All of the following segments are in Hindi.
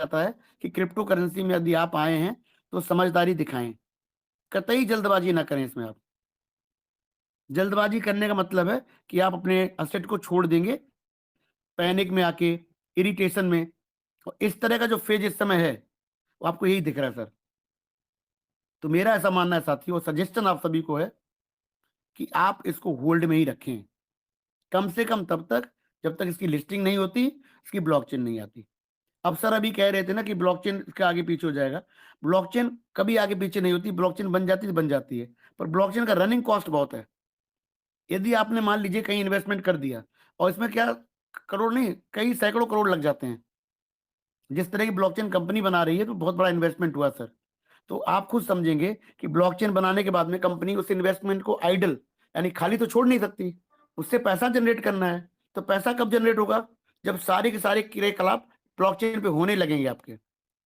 जाता है कि क्रिप्टो करेंसी में यदि आप आए हैं तो समझदारी दिखाएं, कतई जल्दबाजी ना करें इसमें आप। जल्दबाजी करने का मतलब है कि आप अपने असेट को छोड़ देंगे पैनिक में आके, इरिटेशन में। और इस तरह का जो फेज इस समय है वो आपको यही दिख रहा है सर। तो मेरा ऐसा मानना है साथियों, सजेशन आप सभी को है कि आप इसको होल्ड में ही रखें, कम से कम तब तक जब तक इसकी लिस्टिंग नहीं होती, इसकी ब्लॉकचेन नहीं आती। अब सर अभी कह रहे थे ना कि ब्लॉकचेन इसके आगे पीछे हो जाएगा। ब्लॉकचेन कभी आगे पीछे नहीं होती, ब्लॉकचेन बन जाती है तो बन जाती है, पर ब्लॉकचेन का रनिंग कॉस्ट बहुत है। यदि आपने मान लीजिए कहीं इन्वेस्टमेंट कर दिया और इसमें क्या करोड़ नहीं, कई सैकड़ों करोड़ लग जाते हैं। जिस तरह की ब्लॉकचेन कंपनी बना रही है तो बहुत बड़ा इन्वेस्टमेंट हुआ सर। तो आप खुद समझेंगे कि ब्लॉकचेन बनाने के बाद में कंपनी उस इन्वेस्टमेंट को आइडल यानी खाली तो छोड़ नहीं सकती, उससे पैसा जनरेट करना है। तो पैसा कब जनरेट होगा? जब सारे के सारे क्रियाकलाप ब्लॉकचेन पे होने लगेंगे आपके।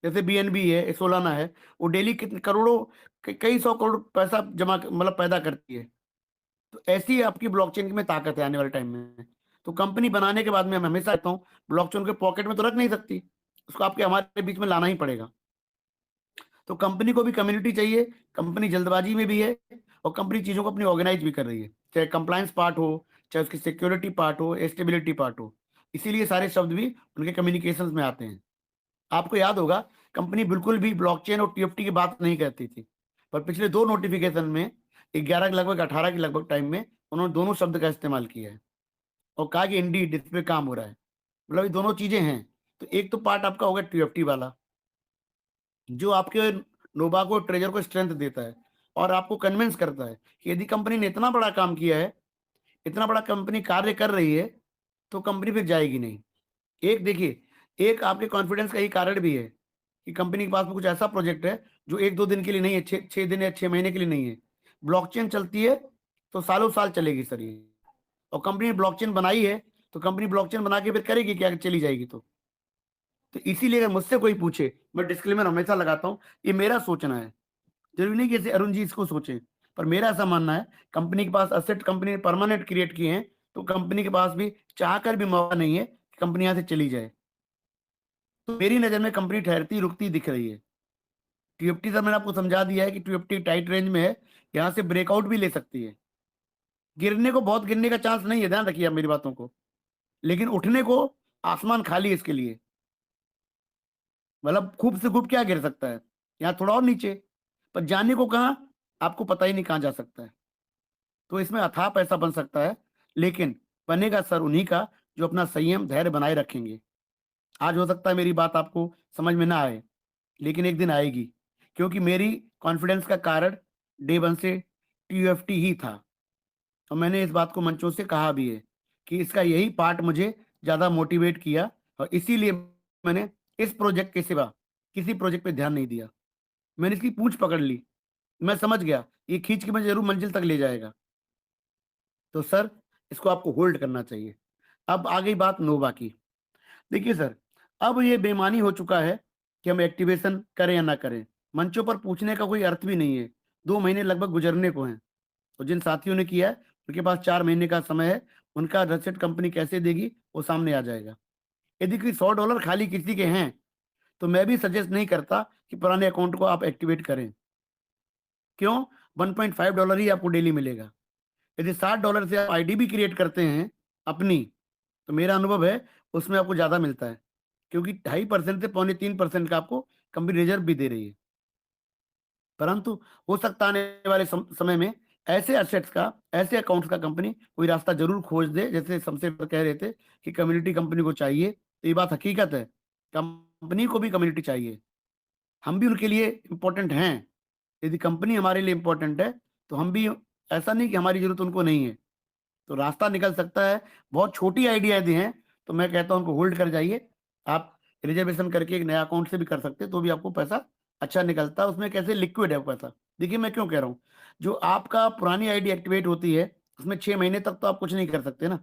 जैसे बीएनबी है, सोलाना है, वो डेली कितने करोड़ों, कई सौ करोड़ पैसा जमा मतलब पैदा करती है। तो ऐसी आपकी ब्लॉकचेन में ताकत है आने वाले टाइम में। तो कंपनी बनाने के बाद में मैं हमेशा कहता हूँ ब्लॉकचेन के पॉकेट में तो रख नहीं सकती, उसको आपके हमारे बीच में लाना ही पड़ेगा। तो कंपनी को भी कम्युनिटी चाहिए, कंपनी जल्दबाजी में भी है और कंपनी चीजों को अपनी ऑर्गेनाइज भी कर रही है, चाहे कंप्लायंस पार्ट हो, चाहे उसकी सिक्योरिटी पार्ट हो, स्टेबिलिटी पार्ट हो। इसीलिए सारे शब्द भी उनके कम्युनिकेशंस में आते हैं। आपको याद होगा कंपनी बिल्कुल भी ब्लॉकचेन और टीएफटी की बात नहीं करती थी, पर पिछले दो नोटिफिकेशन में 11 के लगभग 18 के लगभग टाइम में उन्होंने दोनों शब्द का इस्तेमाल किया है और कहा कि इंडीड इस पे काम हो रहा है। मतलब ये दोनों चीजें हैं। तो एक तो पार्ट आपका होगा टीएफटी वाला, जो आपके नोबा को, ट्रेजर को स्ट्रेंथ देता है और आपको कन्विंस करता है कि यदि कंपनी ने इतना बड़ा काम किया है, इतना बड़ा कंपनी कार्य कर रही है, तो कंपनी फिर जाएगी नहीं। एक देखिए, एक आपके कॉन्फिडेंस का ही कारण भी है कि कंपनी के पास में कुछ ऐसा प्रोजेक्ट है जो एक दो दिन के लिए नहीं है, छह दिन या 6 महीने के लिए नहीं है। ब्लॉकचेन चलती है तो सालों साल चलेगी सर ये। और कंपनी ने ब्लॉकचेन बनाई है तो कंपनी ब्लॉकचेन बना के फिर करेगी क्या, चली जाएगी तो इसीलिए अगर मुझसे कोई पूछे, मैं डिस्क्लेमर हमेशा लगाता हूँ, ये मेरा सोचना है। जरूरी नहीं कि जैसे अरुण जी इसको सोचें, पर मेरा ऐसा मानना है कंपनी के पास असेट कंपनी ने परमानेंट क्रिएट किए हैं, तो कंपनी के पास भी चाहकर भी मौका नहीं है कि कंपनी यहाँ से चली जाए। तो मेरी नजर में कंपनी ठहरती रुकती दिख रही है। टीएफटी सर मैंने आपको समझा दिया है कि टीएफटी टाइट रेंज में है, यहाँ से ब्रेकआउट भी ले सकती है। गिरने को बहुत गिरने का चांस नहीं है, ध्यान रखिए आप मेरी बातों को, लेकिन उठने को आसमान खाली है इसके लिए। मतलब खूब से खूब क्या गिर सकता है, यहाँ थोड़ा और नीचे, पर जाने को कहाँ आपको पता ही नहीं कहाँ जा सकता है। तो इसमें अथाह पैसा बन सकता है, लेकिन बनेगा सर उन्हीं का जो अपना संयम धैर्य बनाए रखेंगे। आज हो सकता है मेरी बात आपको समझ में ना आए, लेकिन एक दिन आएगी, क्योंकि मेरी कॉन्फिडेंस का कारण डे वन से टीयूएफटी ही था। और मैंने इस बात को मंचों से कहा भी है कि इसका यही पार्ट मुझे ज्यादा मोटिवेट किया, और इसीलिए मैंने इस प्रोजेक्ट के सिवा किसी प्रोजेक्ट पे ध्यान नहीं दिया। मैंने इसकी पूंछ पकड़ ली, मैं समझ गया ये खींच के मुझे जरूर मंजिल तक ले जाएगा। तो सर इसको आपको होल्ड करना चाहिए। अब आ गई बात नोवा की। देखिए सर, अब ये बेईमानी हो चुका है कि हम एक्टिवेशन करें या ना करें। मंचों पर पूछने का कोई अर्थ भी नहीं है, 2 महीने लगभग गुजरने को हैं। और जिन साथियों ने किया है उनके पास 4 महीने का समय है, उनका रसीद कंपनी कैसे देगी वो सामने आ जाएगा। यदि कोई $100 खाली किसी के हैं तो मैं भी सजेस्ट नहीं करता कि पुराने अकाउंट को आप एक्टिवेट करें। क्यों? $1.5 ही आपको डेली मिलेगा। यदि $60 से आप आईडी भी क्रिएट करते हैं अपनी, तो मेरा अनुभव है उसमें आपको ज्यादा मिलता है, क्योंकि 2.5% से 2.25% का आपको कंपनी रिजर्व भी दे रही है। परंतु हो सकता है आने वाले समय में ऐसे असेट्स का, ऐसे अकाउंट्स का कंपनी कोई रास्ता जरूर खोज दे। जैसे शमशेर कह रहे थे कि कम्युनिटी कंपनी को चाहिए, तो ये बात हकीकत है, कंपनी को भी कम्युनिटी चाहिए। हम भी उनके लिए इम्पोर्टेंट हैं। यदि कंपनी हमारे लिए इम्पोर्टेंट है तो हम भी, ऐसा नहीं कि हमारी जरूरत उनको नहीं है। तो रास्ता निकल सकता है। बहुत छोटी आइडिया यदि हैं तो मैं कहता हूं उनको होल्ड कर जाइए। आप रिजर्वेशन करके एक नया अकाउंट से भी कर सकते हैं, तो भी आपको पैसा अच्छा निकलता है। उसमें कैसे लिक्विड है वो पैसा। देखिए मैं क्यों कह रहा हूँ, जो आपका पुरानी आईडी एक्टिवेट होती है उसमें 6 महीने तक तो आप कुछ नहीं कर सकते ना,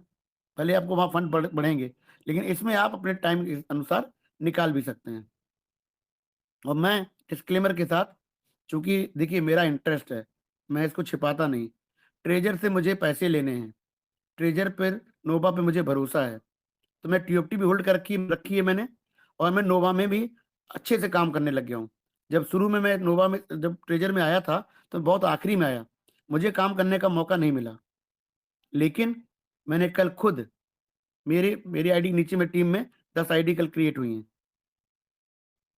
भले आपको वहां फंड बढ़ेंगे, लेकिन इसमें आप अपने टाइम के अनुसार निकाल भी सकते हैं। और मैं डिस्क्लेमर के साथ, चूंकि देखिए मेरा इंटरेस्ट है, मैं इसको छिपाता नहीं। ट्रेजर से मुझे पैसे लेने हैं, ट्रेजर पर, नोवा पे मुझे भरोसा है, तो मैं टीओटी भी होल्ड कर रखी रखी है मैंने। और मैं नोवा में भी अच्छे से काम करने लग गया हूँ। जब शुरू में मैं नोवा में जब ट्रेजर में आया था, तो बहुत आखिरी में आया। मुझे काम करने का मौका नहीं मिला। लेकिन मैंने कल खुद मेरी आईडी के नीचे में टीम में 10 आईडी कल क्रिएट हुई हैं।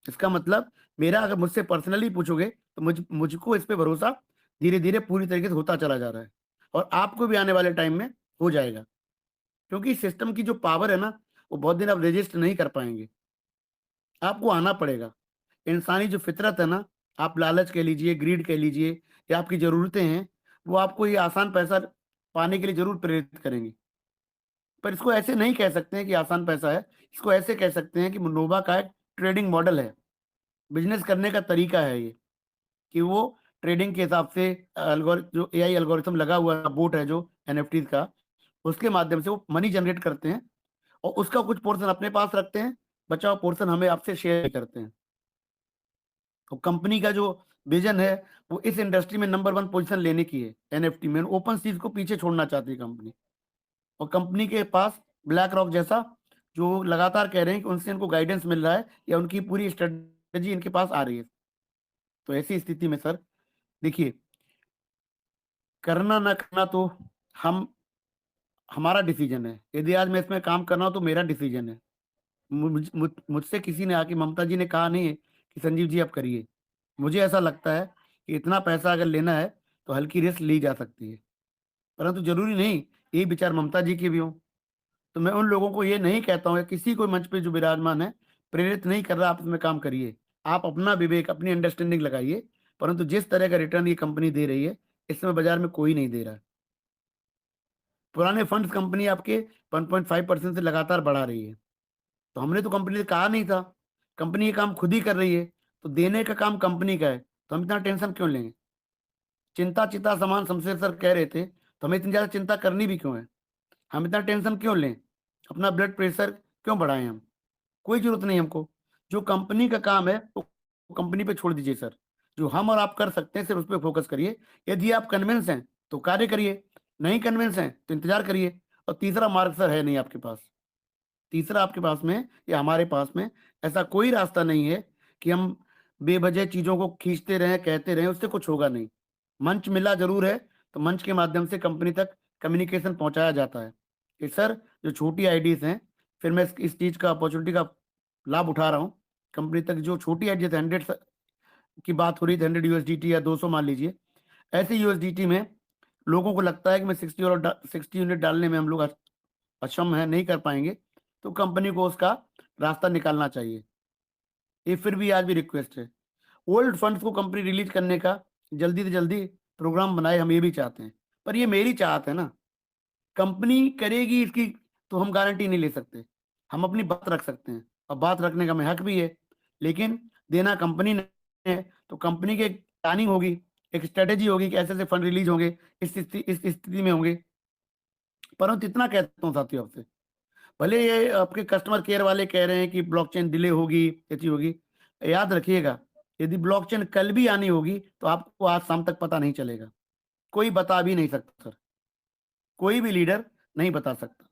इसका मतलब मेरा अगर मुझसे पर्सनली पूछोगे तो मुझको इस पे भरोसा धीरे-धीरे पूरी तरीके से होता चला जा रहा है और आपको भी आने वाले टाइम में हो जाएगा। क्योंकि सिस्टम की जो पावर है ना, वो बहुत दिन आप रजिस्ट नहीं कर पाएँगे। आपको आना पड़ेगा। इंसानी जो फितरत है ना, आप लालच कह लीजिए, ग्रीड कह लीजिए या आपकी ज़रूरतें हैं, वो आपको ये आसान पैसा पाने के लिए ज़रूर प्रेरित करेंगी। पर इसको ऐसे नहीं कह सकते हैं कि आसान पैसा है, इसको ऐसे कह सकते हैं कि नोवा का एक ट्रेडिंग मॉडल है, बिज़नेस करने का तरीका है ये, कि वो ट्रेडिंग के हिसाब से जो एआई एल्गोरिथम लगा हुआ है, बोट है जो एनएफटीज़ का, उसके माध्यम से वो मनी जनरेट करते हैं और उसका कुछ पोर्शन अपने पास रखते हैं, बचा हुआ पोर्शन हमें आपसे शेयर करते हैं। तो कंपनी का जो विज़न है, वो इस इंडस्ट्री में नंबर 1 पोज़ीशन लेने की है, एनएफटी में। ओपनसीज को पीछे छोड़ना चाहती है कंपनी और कंपनी के पास ब्लैक रॉक जैसा जो लगातार कह रहे हैं कि उनसे इनको गाइडेंस मिल रहा है या उनकी पूरी स्ट्रेटजी इनके पास आ रही है। तो ऐसी स्थिति में सर, देखिए, करना ना करना तो हम हमारा डिसीज़न है। यदि आज मैं इसमें काम कर रहा हूँ तो मेरा डिसीज़न है। मुझसे किसी ने आके ममता जी ने कहा नहीं है कि संजीव जी आप करिए। मुझे ऐसा लगता है कि इतना पैसा अगर लेना है तो हल्की रिस्क ली जा सकती है। परंतु ज़रूरी नहीं यही विचार ममता जी के भी हों। तो मैं उन लोगों को ये नहीं कहता हूँ या किसी को मंच पे जो विराजमान है, प्रेरित नहीं कर रहा आप इसमें काम करिए। आप अपना विवेक, अपनी अंडरस्टैंडिंग लगाइए, परंतु जिस तरह का रिटर्न ये कंपनी दे रही है, इस समय बाज़ार में कोई नहीं दे रहा है। पुराने फंड्स कंपनी आपके 1.5% से लगातार बढ़ा रही है। तो हमने तो कंपनी से कहा नहीं था, कंपनी ये काम खुद ही कर रही है, तो देने का काम कंपनी का है, तो हम इतना टेंशन क्यों लेंगे? चिंता चिता समान शमशेर सर कह रहे थे, तो हमें इतनी ज़्यादा चिंता करनी भी क्यों है? हम इतना टेंशन क्यों लें? अपना ब्लड प्रेशर क्यों बढ़ाएँ हम? कोई ज़रूरत नहीं हमको। जो कंपनी का काम है, वो कंपनी पे छोड़ दीजिए सर। जो हम और आप कर सकते हैं, सिर्फ उस पे फ़ोकस करिए। यदि आप कन्विंस हैं, तो कार्य करिए, नहीं कन्विंस हैं, तो इंतज़ार करिए और तीसरा मार्ग सर है नहीं आपके पास। तीसरा आपके पास में या हमारे पास में ऐसा कोई रास्ता नहीं है कि हम बेवजह चीज़ों को खींचते रहें, कहते रहें, उससे कुछ होगा नहीं। मंच मिला ज़रूर है, तो मंच के माध्यम से कंपनी तक कम्युनिकेशन पहुँचाया जाता है कि सर, जो छोटी आईडीज़ हैं, फिर मैं इस चीज़ का अपॉर्च्युनिटी का लाभ उठा रहा हूँ। कंपनी तक जो छोटी आईडी जैसे 100 की बात हो रही थी, 100 यूएसडीटी या 200 मान लीजिए, ऐसे यूएसडीटी में लोगों को लगता है कि मैं 60 यूनिट डालने में हम लोग अक्षम हैं, नहीं कर पाएँगे, तो कंपनी को उसका रास्ता निकालना चाहिए। ये फिर भी आज भी रिक्वेस्ट है। ओल्ड फंड्स को कंपनी रिलीज़ करने का जल्दी से जल्दी प्रोग्राम बनाए, हम ये भी चाहते हैं। पर ये मेरी चाहत है ना, कंपनी करेगी इसकी तो हम गारंटी नहीं ले सकते। हम अपनी बात रख सकते हैं और बात रखने का हमें हक भी है। लेकिन देना कंपनी ने है, तो कंपनी की एक प्लानिंग होगी, एक स्ट्रैटेजी होगी कि ऐसे-ऐसे फंड रिलीज़ होंगे, इस स्थिति में होंगे। परंतु इतना कहता हूँ साथियों आपसे, भले ये आपके कस्टमर केयर वाले कह रहे हैं कि ब्लॉकचेन डिले होगी, ये चीज़ होगी। याद रखिएगा, यदि ब्लॉकचेन कल भी आनी होगी, तो आपको आज शाम तक पता नहीं चलेगा। कोई बता भी नहीं सकता सर, कोई भी लीडर नहीं बता सकता।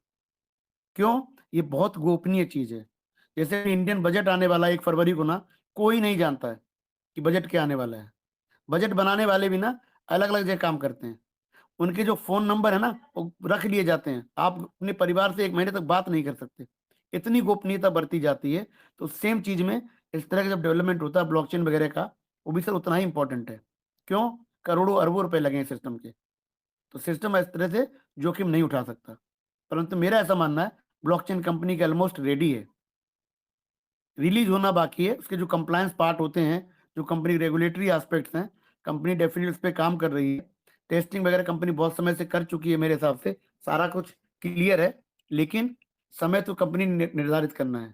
क्यों? ये बहुत गोपनीय चीज़ है। जैसे इंडियन बजट आने वाला है 1 फरवरी को ना, कोई नहीं जानता है कि बजट क्या आने वाला है। बजट बनाने वाले भी ना अलग-अलग जगह काम करते हैं। उनके जो फ़ोन नंबर है ना, वो रख लिए जाते हैं। आप अपने परिवार से 1 महीने तक बात नहीं कर सकते। इतनी गोपनीयता बरती जाती है, तो सेम चीज़ में इस तरह का जब डेवलपमेंट होता है ब्लॉकचेन वगैरह का, वो भी सर उतना ही इम्पोर्टेंट है। क्यों? करोड़ों-अरबों रुपए लगे हैं सिस्टम के। तो सिस्टम इस तरह से जोखिम नहीं उठा सकता। परंतु मेरा ऐसा मानना है, ब्लॉकचेन कंपनी के ऑलमोस्ट रेडी है। रिलीज़ होना बाकी है, उसके जो कंप्लायंस पार्ट होते हैं, जो कंपनी रेगुलेटरी एस्पेक्ट्स हैं, कंपनी डेफ़िनिटली उस पे काम कर रही है। टेस्टिंग वगैरह कंपनी बहुत समय से कर चुकी है मेरे हिसाब से, सारा कुछ क्लियर है, लेकिन समय तो कंपनी ने निर्धारित करना है।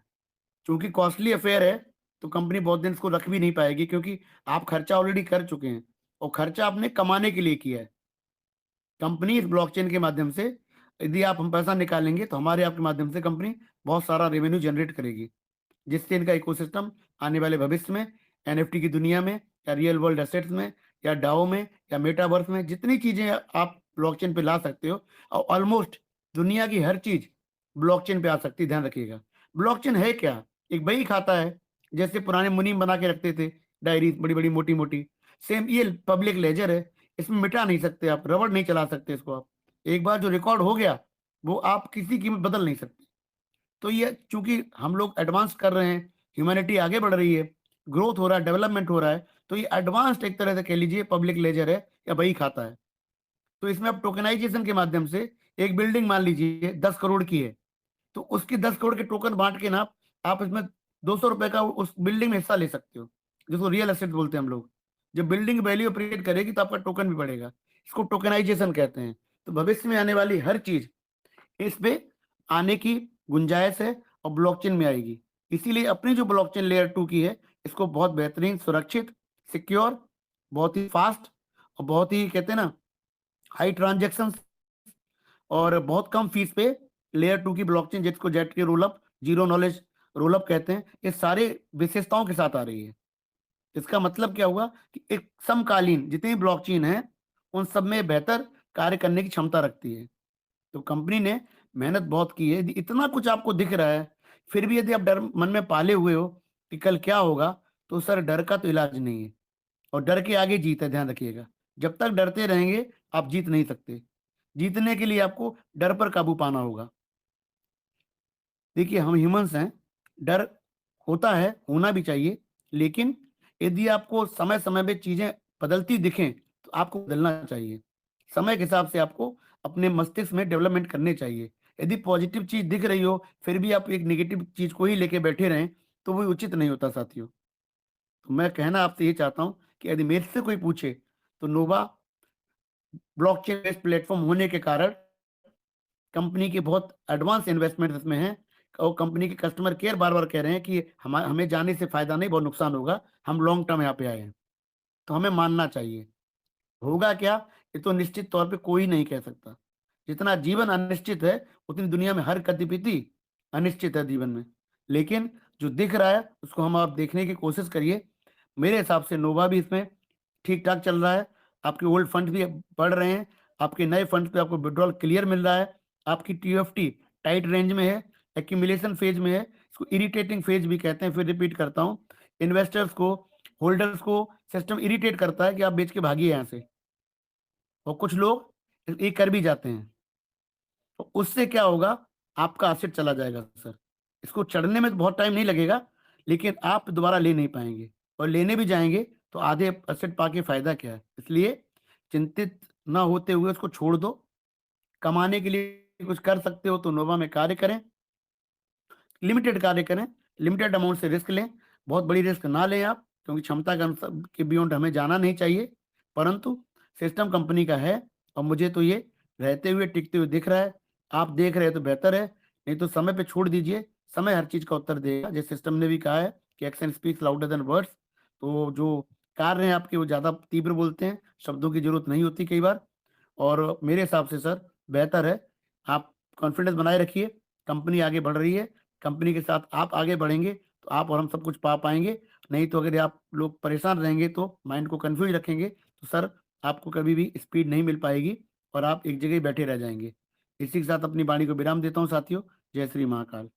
चूँकि कॉस्टली अफ़ेयर है, तो कंपनी बहुत दिन इसको रख भी नहीं पाएगी क्योंकि आप खर्चा ऑलरेडी कर चुके हैं और खर्चा आपने कमाने के लिए किया है। कंपनी इस ब्लॉकचेन के माध्यम से यदि आप हम पैसा निकालेंगे, तो हमारे आपके माध्यम से कंपनी बहुत सारा रेवेन्यू जनरेट करेगी। जिससे इनका इकोसिस्टम आने वाले भविष्य में एनएफटी की दुनिया में या रियल वर्ल्ड एसेट्स में या डाओ में या मेटावर्स में जितनी चीज़ें आप ब्लॉकचेन पे ला सकते हो और ऑलमोस्ट दुनिया की हर चीज़ ब्लॉकचेन पे आ सकती है, ध्यान रखिएगा। ब्लॉकचेन है क्या? एक बही खाता है, जैसे पुराने मुनीम बना के रखते थे डायरी बड़ी बड़ी मोटी मोटी, सेम ये पब्लिक लेजर है। इसमें मिटा नहीं सकते आप, रबड़ नहीं चला सकते इसको आप। एक बार जो रिकॉर्ड हो गया वो आप किसी कीमत बदल नहीं सकते। तो ये चूंकि हम लोग एडवांस कर रहे हैं, ह्यूमैनिटी आगे बढ़ रही है, ग्रोथ हो रहा है, डेवलपमेंट हो रहा है, तो ये एडवांस्ड एक तरह से कह लीजिए पब्लिक लेजर है या बही खाता है। तो इसमें आप टोकनाइजेशन के माध्यम से एक बिल्डिंग मान लीजिए 10 करोड़ की है, तो उसकी 10 करोड़ के टोकन बांट के ना आप इसमें 200 रुपए का उस बिल्डिंग में हिस्सा ले सकते हो, जिसको रियल एस्टेट बोलते हैं हम लोग। जब बिल्डिंग वैल्यू अप्रिशिएट करेगी तो आपका टोकन भी बढ़ेगा, इसको टोकनाइजेशन कहते हैं। तो भविष्य में आने वाली हर चीज इस पे आने की गुंजाइश है और ब्लॉकचेन में आएगी। इसीलिए अपनी जो ब्लॉकचेन लेयर 2 की है, इसको बहुत बेहतरीन, सुरक्षित, सिक्योर, बहुत ही फास्ट और बहुत ही कहते हैं ना हाई ट्रांजेक्शन और बहुत कम फीस पे लेयर 2 की ब्लॉकचेन, जिसको जेट के रोलअप, जीरो नॉलेज रोलअप कहते हैं, ये सारे विशेषताओं के साथ आ रही है। इसका मतलब क्या हुआ कि एक समकालीन जितनी ब्लॉकचेन है उन सब में बेहतर कार्य करने की क्षमता रखती है। तो कंपनी ने मेहनत बहुत की है। यदि इतना कुछ आपको दिख रहा है फिर भी यदि आप डर मन में पाले हुए हो कि कल क्या होगा, तो सर डर का तो इलाज नहीं है, और डर के आगे जीत है, ध्यान रखिएगा। जब तक डरते रहेंगे आप जीत नहीं सकते। जीतने के लिए आपको डर पर काबू पाना होगा। देखिए हम ह्यूमंस हैं, डर होता है, होना भी चाहिए, लेकिन यदि आपको समय समय पे चीजें बदलती दिखें तो आपको बदलना चाहिए। समय के हिसाब से आपको अपने मस्तिष्क में डेवलपमेंट करने चाहिए। यदि पॉजिटिव चीज दिख रही हो फिर भी आप एक नेगेटिव चीज को ही लेके बैठे रहें तो वो उचित नहीं होता साथियों। तो मैं कहना आपसे ये चाहता हूँ कि यदि मेरे से कोई पूछे तो नोवा ब्लॉकचेन बेस्ड प्लेटफॉर्म होने के कारण कंपनी के बहुत एडवांस इन्वेस्टमेंट इसमें हैं, और कंपनी के कस्टमर केयर बार बार कह रहे हैं कि हमें जाने से फायदा नहीं, बहुत नुकसान होगा, हम लॉन्ग टर्म यहाँ पे आए हैं। तो हमें मानना चाहिए। होगा क्या, ये तो निश्चित तौर पे कोई नहीं कह सकता। जितना जीवन अनिश्चित है उतनी दुनिया में हर गतिविधि अनिश्चित है जीवन में। लेकिन जो दिख रहा है उसको हम आप देखने की कोशिश करिए। मेरे हिसाब से नोवा भी इसमें ठीक ठाक चल रहा है। आपके ओल्ड फंड भी बढ़ रहे हैं, आपके नए फंड पे आपको विड्रॉल क्लियर मिल रहा है, आपकी टीएफटी टाइट रेंज में है, एक्यूमुलेशन फेज में है, इसको इरिटेटिंग फेज भी कहते हैं। फिर रिपीट करता हूँ, इन्वेस्टर्स को, होल्डर्स को सिस्टम इरिटेट करता है कि आप बेच के भागिए यहाँ से, और कुछ लोग ये कर भी जाते हैं। तो उससे क्या होगा, आपका एसेट चला जाएगा सर। इसको चढ़ने में तो बहुत टाइम नहीं लगेगा, लेकिन आप दोबारा ले नहीं पाएंगे, और लेने भी जाएंगे तो आधे एसेट पाके फायदा क्या है। इसलिए चिंतित ना होते हुए उसको छोड़ दो। कमाने के लिए कुछ कर सकते हो तो नोवा में कार्य करें, लिमिटेड कार्य करें, लिमिटेड अमाउंट से रिस्क लें। बहुत बड़ी रिस्क ना लें आप, क्योंकि क्षमता के बियॉन्ड हमें जाना नहीं चाहिए। परंतु सिस्टम कंपनी का है, और मुझे तो ये रहते हुए टिकते हुए दिख रहा है। आप देख रहे हैं तो बेहतर है, नहीं तो समय पे छोड़ दीजिए। समय हर चीज का उत्तर देगा। जिस सिस्टम ने भी कहा है कि action speaks louder than words, तो जो कार्य हैं आपके वो ज्यादा तीव्र बोलते हैं, शब्दों की जरूरत नहीं होती कई बार। और मेरे हिसाब से सर बेहतर है, आप कॉन्फिडेंस बनाए रखिए। कंपनी आगे बढ़ रही है, कंपनी के साथ आप आगे बढ़ेंगे तो आप और हम सब कुछ पा पाएंगे। नहीं तो अगर आप लोग परेशान रहेंगे तो माइंड को कंफ्यूज रखेंगे तो सर आपको कभी भी स्पीड नहीं मिल पाएगी, और आप एक जगह ही बैठे रह जाएंगे। इसी के साथ अपनी वाणी को विराम देता हूँ साथियों। जय श्री महाकाल।